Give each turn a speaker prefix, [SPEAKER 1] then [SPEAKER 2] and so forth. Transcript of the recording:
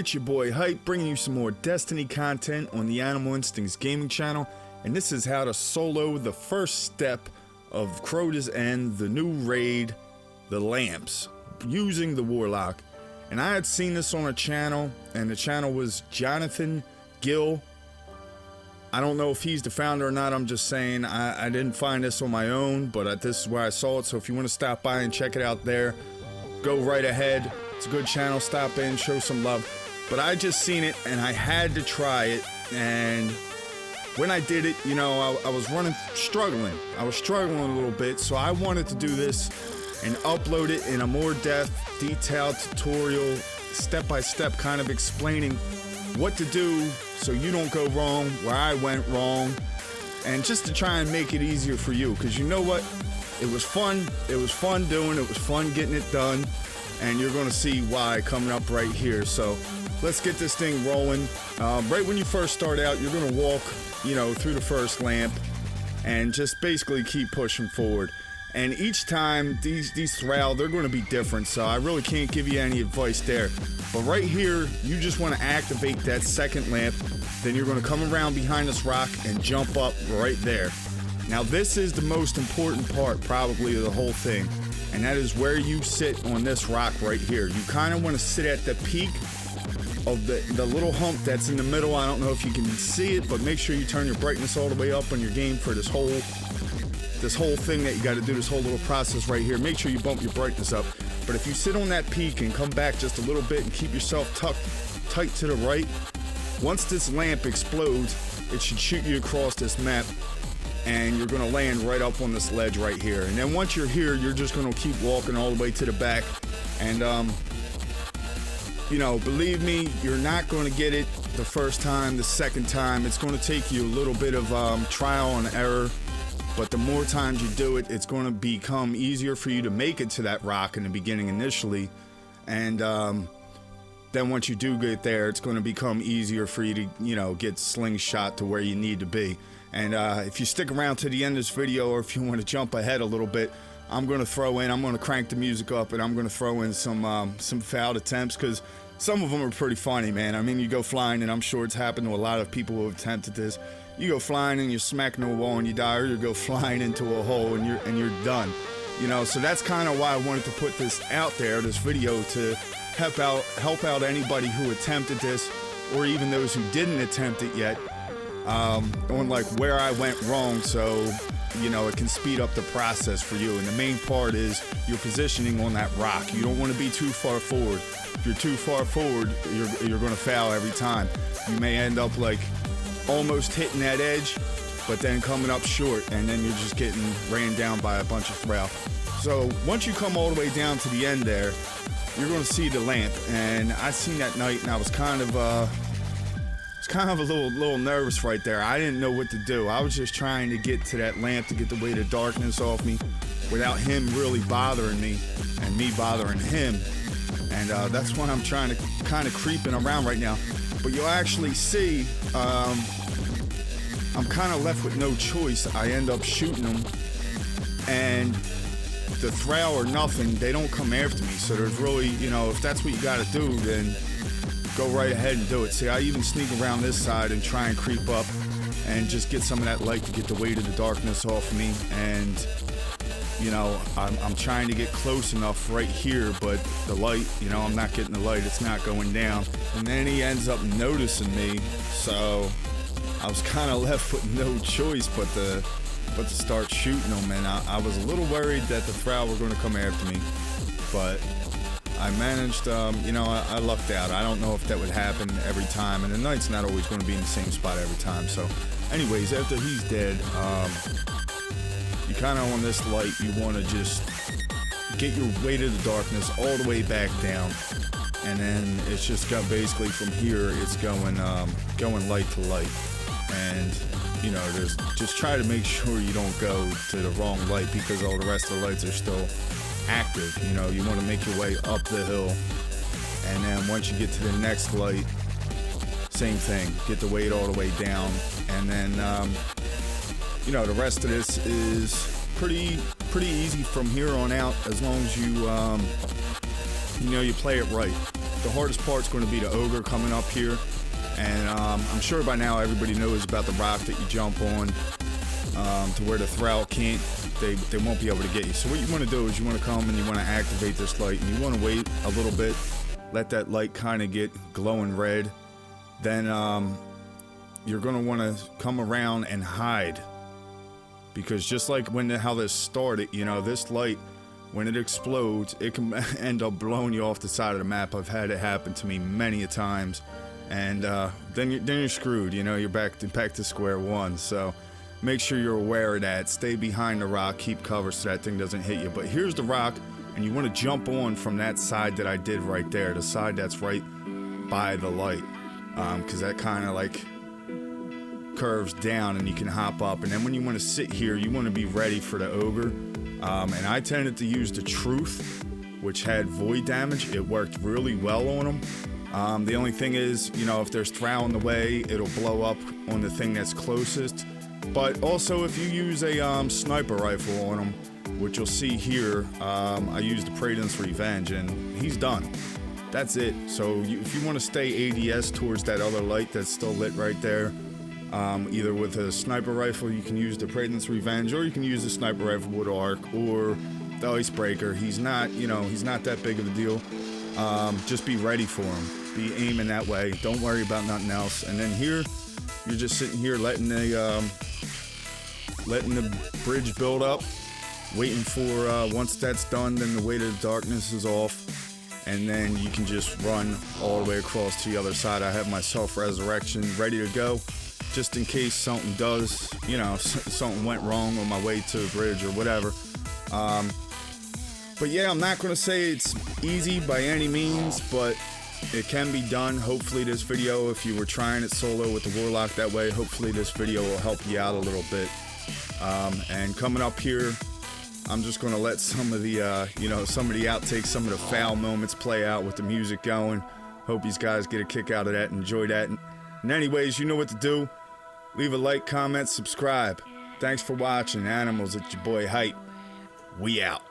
[SPEAKER 1] it's your boy Hype, bringing you some more Destiny content on the Animal Instincts gaming channel, and this is how to solo the first step of Crota's End, the new raid, the Lamps, using the Warlock. And I had seen this on a channel, and the channel was Jonathan Gill. I don't know if he's the founder or not. I'm just saying I didn't find this on my own, but this is where I saw it. So if you want to stop by and check it out there, go right ahead. It's a good channel. Stop in, show some love. But I just seen it and I had to try it. And when I did it, you know, I was struggling. I was struggling a little bit. So I wanted to do this and upload it in a more detailed tutorial, step-by-step kind of explaining what to do so you don't go wrong where I went wrong, and just to try and make it easier for you, because you know what, it was fun doing it, was fun getting it done, and you're going to see why coming up right here. So let's get this thing rolling. Right when you first start out, you're going to walk, you know, through the first lamp and just basically keep pushing forward. And each time, these Thrall, they're going to be different, so I really can't give you any advice there. But right here, you just want to activate that second lamp, then you're going to come around behind this rock and jump up right there. Now this is the most important part, probably, of the whole thing, and that is where you sit on this rock right here. You kind of want to sit at the peak of the little hump that's in the middle. I don't know if you can see it, but make sure you turn your brightness all the way up on your game for this whole thing that you got to do, this whole little process right here. Make sure you bump your brightness up. But if you sit on that peak and come back just a little bit and keep yourself tucked tight to the right, once this lamp explodes, it should shoot you across this map, and you're going to land right up on this ledge right here. And then once you're here, you're just going to keep walking all the way to the back. And you know, believe me, you're not going to get it the first time, the second time. It's going to take you a little bit of trial and error. But the more times you do it, it's going to become easier for you to make it to that rock in the beginning initially. And then once you do get there, it's going to become easier for you to, you know, get slingshot to where you need to be. And if you stick around to the end of this video, or if you want to jump ahead a little bit, I'm going to crank the music up, and I'm going to throw in some failed attempts, because some of them are pretty funny, man. I mean, you go flying, and I'm sure it's happened to a lot of people who have attempted this. You go flying and you're smacking a wall and you die, or you go flying into a hole and you're done. You know, so that's kind of why I wanted to put this out there, this video, to help out anybody who attempted this, or even those who didn't attempt it yet, on like where I went wrong, so you know it can speed up the process for you. And the main part is your positioning on that rock. You don't want to be too far forward. If you're too far forward, you're going to fail every time. You may end up like almost hitting that edge, but then coming up short, and then you're just getting ran down by a bunch of Thrall. So once you come all the way down to the end there, you're going to see the lamp. And I seen that night, and I was kind of a little nervous right there. I didn't know what to do. I was just trying to get to that lamp to get the weight of darkness off me without him really bothering me and me bothering him. And that's why I'm trying to kind of creeping around right now. But you'll actually see, I'm kind of left with no choice. I end up shooting them, and the Thrall or nothing, they don't come after me. So there's really, you know, if that's what you got to do, then go right ahead and do it. See, I even sneak around this side and try and creep up and just get some of that light to get the weight of the darkness off me. And you know, I'm trying to get close enough right here, but the light, you know, I'm not getting the light. It's not going down. And then he ends up noticing me, so I was kind of left with no choice but to start shooting him. And I was a little worried that the Thrall were going to come after me, but I managed, you know, I lucked out. I don't know if that would happen every time, and the knight's not always going to be in the same spot every time. So anyways, after he's dead, you kind of on this light, you want to just get your weight of the darkness all the way back down, and then it's just got basically from here, it's going light to light. And you know, just try to make sure you don't go to the wrong light, because all the rest of the lights are still active. You know, you want to make your way up the hill, and then once you get to the next light, same thing, get the weight all the way down, and then you know, the rest of this is pretty easy from here on out, as long as you you know, you play it right. the hardest part's going to be the ogre coming up here. And I'm sure by now everybody knows about the rock that you jump on to where the thrall can't, they won't be able to get you. So what you want to do is you want to come and you want to activate this light, and you want to wait a little bit, let that light kind of get glowing red. Then you're going to want to come around and hide, because just like how this started, you know, this light, when it explodes, it can end up blowing you off the side of the map. I've had it happen to me many a times, and then you're screwed. You know, you're back to square one. So make sure you're aware of that. Stay behind the rock, keep cover so that thing doesn't hit you. But here's the rock, and you want to jump on from that side that I did right there, the side that's right by the light, because that kind of like curves down and you can hop up. And then when you want to sit here, you want to be ready for the ogre. And I tended to use the truth, which had void damage. It worked really well on them. The only thing is, you know, if there's thrall in the way, it'll blow up on the thing that's closest. But also if you use a sniper rifle on him, which you'll see here, I used the Praeton's Revenge, and he's done. That's it. So if you want to stay ADS towards that other light that's still lit right there, either with a sniper rifle, you can use the Praeton's Revenge, or you can use the sniper rifle with arc, or the icebreaker. He's not, you know, he's not that big of a deal. Just be ready for him. Be aiming that way. Don't worry about nothing else. And then here, you're just sitting here letting the bridge build up, waiting for once that's done, then the weight of the darkness is off, and then you can just run all the way across to the other side. I have my self-resurrection ready to go, just in case something does, you know, something went wrong on my way to the bridge or whatever. But yeah, I'm not going to say it's easy by any means, but it can be done. Hopefully this video, if you were trying it solo with the warlock that way, hopefully this video will help you out a little bit. And coming up here, I'm just going to let some of the, you know, some of the outtakes, some of the foul moments play out with the music going. Hope these guys get a kick out of that and enjoy that. And anyways, you know what to do. Leave a like, comment, subscribe. Thanks for watching. Animals, it's your boy Hype. We out.